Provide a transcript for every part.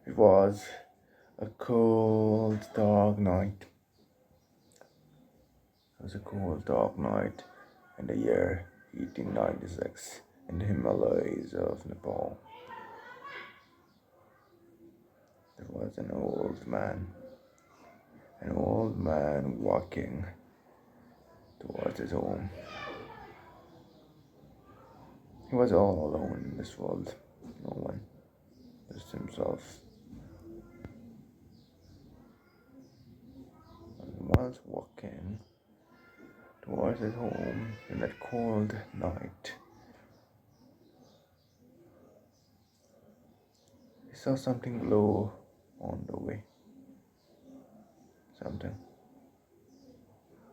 It was a cold, dark night. It was a cold, dark night in the year 1896 in the Himalayas of Nepal. There was an old man walking towards his home. He was all alone in this world, no one, just himself. And whilst walking towards his home in that cold night, he saw something glow on the way. Something.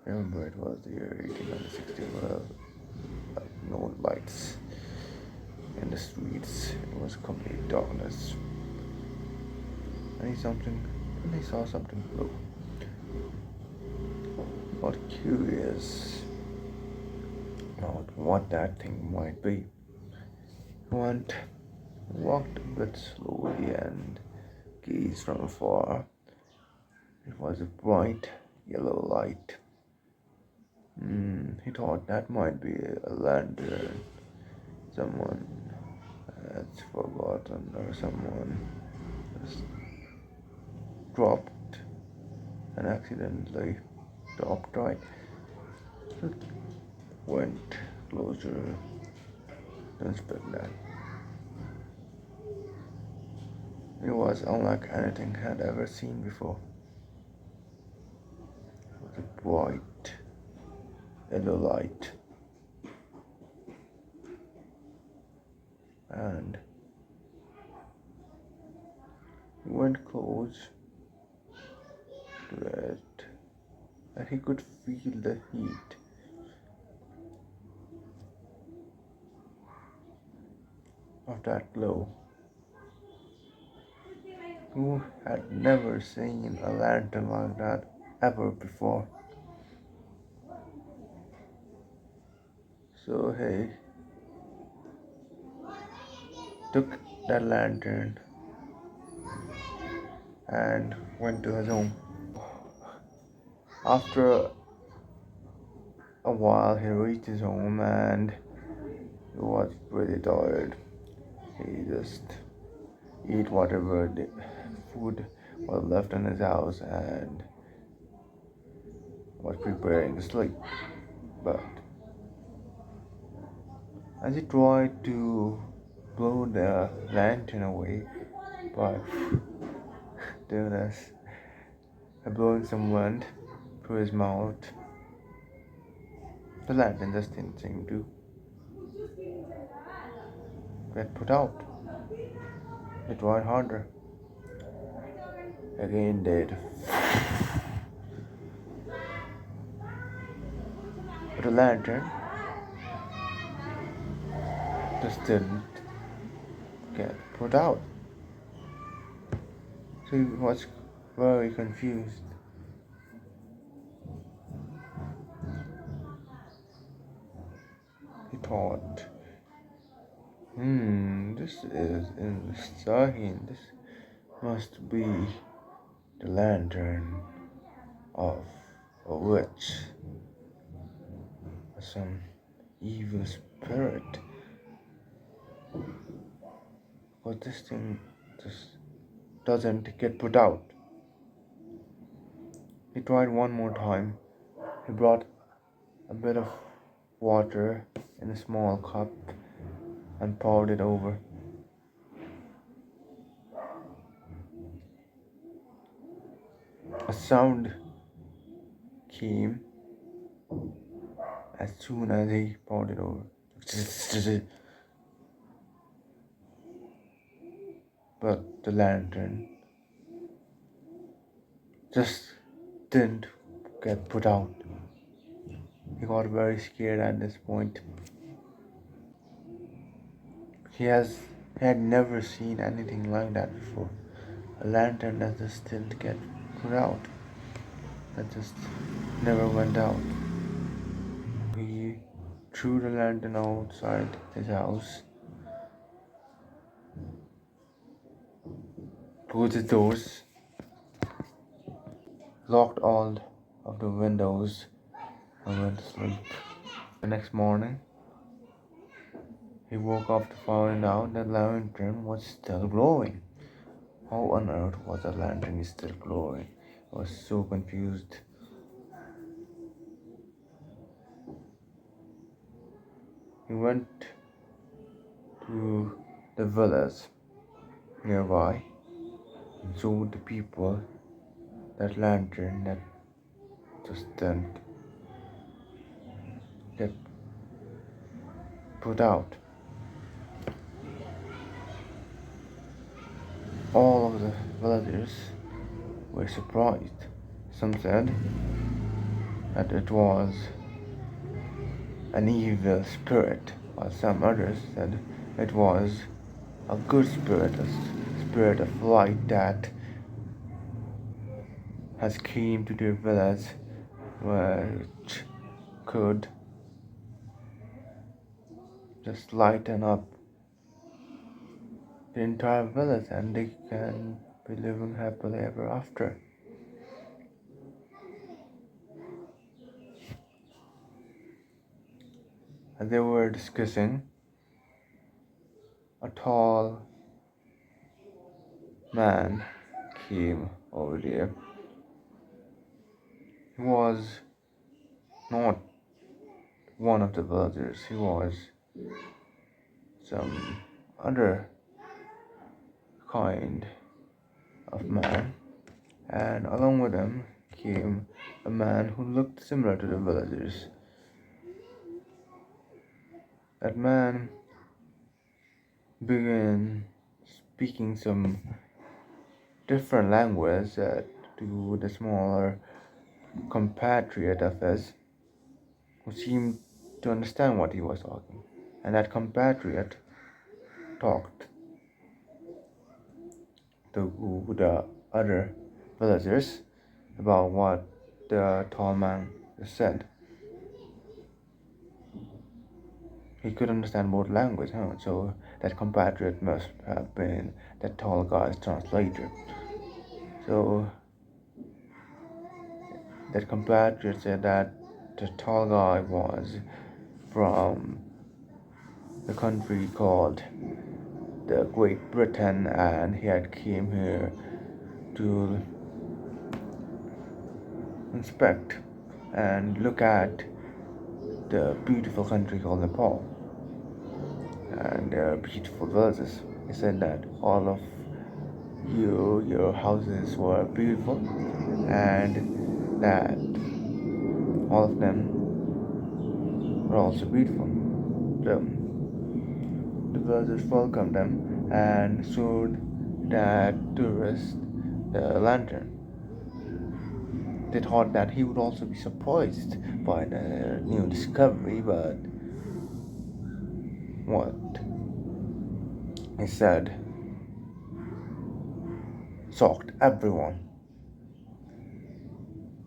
Remember, it was the year 1860. Well, no lights in the streets. It was complete darkness. And he saw something glow. He got curious about what that thing might be. He walked a bit slowly and gazed from afar. It was a bright yellow light. He thought that might be a lantern. Someone has forgotten, or someone just dropped and accidentally dropped right. So went closer to inspect that. It was unlike anything he had ever seen before. It was a bright yellow light, and he went close to it, and he could feel the heat. Of that glow. Who had never seen a lantern like that ever before? So he took that lantern and went to his home. After a while, he reached his home and he was pretty tired. He just ate whatever the food was left in his house and was preparing to sleep. But as he tried to blow the lantern away by doing this, blowing some wind through his mouth, the lantern just didn't seem to get put out. He tried harder. Again did. But the lantern just didn't get put out. So he was very confused. He thought, this is insane. This must be the lantern of a witch or some evil spirit. But this thing just doesn't get put out. He tried one more time. He brought a bit of water in a small cup and poured it over. A sound came as soon as he poured it over. But the lantern just didn't get put out. He got very scared at this point. He had never seen anything like that before. A lantern that just didn't get put out. That just never went out. He threw the lantern outside his house closed the doors, locked all of the windows, and went to sleep. The next morning, he woke up to find out that the lantern was still glowing. How on earth was the lantern still glowing? I was so confused. He went to the village nearby and showed the people that lantern that just didn't get put out. All of the villagers were surprised. Some said that it was an evil spirit, while some others said it was a good spirit, a spirit of light that has came to their village, which could just lighten up the entire village and they can be living happily ever after. As they were discussing, a tall man came over there. He was not one of the villagers, he was some other kind of man, and along with him came a man who looked similar to the villagers. That man began speaking some different language to the smaller compatriot of his, who seemed to understand what he was talking. And that compatriot talked to the other villagers about what the tall man said. He could understand both languages, huh? So that compatriot must have been that tall guy's translator. So that compatriot said that the tall guy was from the country called the Great Britain, and he had came here to inspect and look at the beautiful country called Nepal and their beautiful villages. He said that all of your houses were beautiful and that all of them were also beautiful. So the villagers welcomed them and showed that tourist the lantern. They thought that he would also be surprised by the new discovery, but what he said shocked everyone.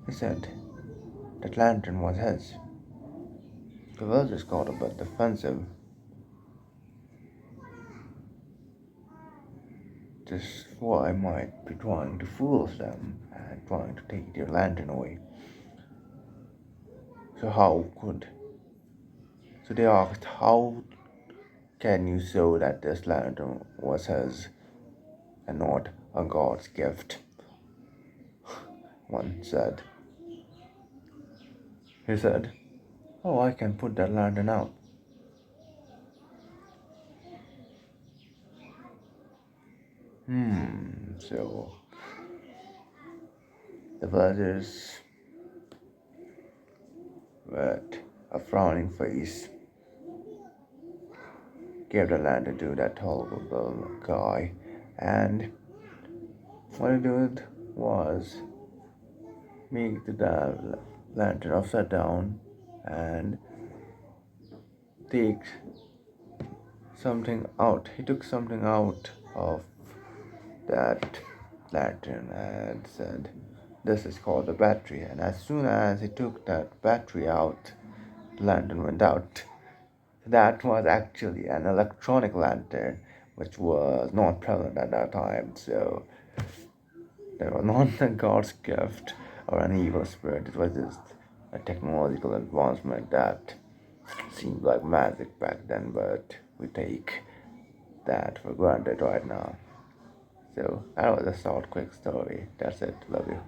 He said that lantern was his. The villagers got a bit defensive. This boy might be trying to fool them and trying to take their lantern away. So they asked, how can you show that this lantern was his and not a God's gift? One said. He said, oh, I can put that lantern out. So the villagers, with a frowning face, gave the lantern to that horrible guy, and what he did was make the lantern upside down and take something out. He took something out of that lantern and said, this is called a battery. And as soon as he took that battery out, the lantern went out. That was actually an electronic lantern, which was not prevalent at that time. So That was not the God's gift or an evil spirit. It was just a technological advancement that seemed like magic back then, but we take that for granted right now. So that was a short, quick story. That's it. Love you.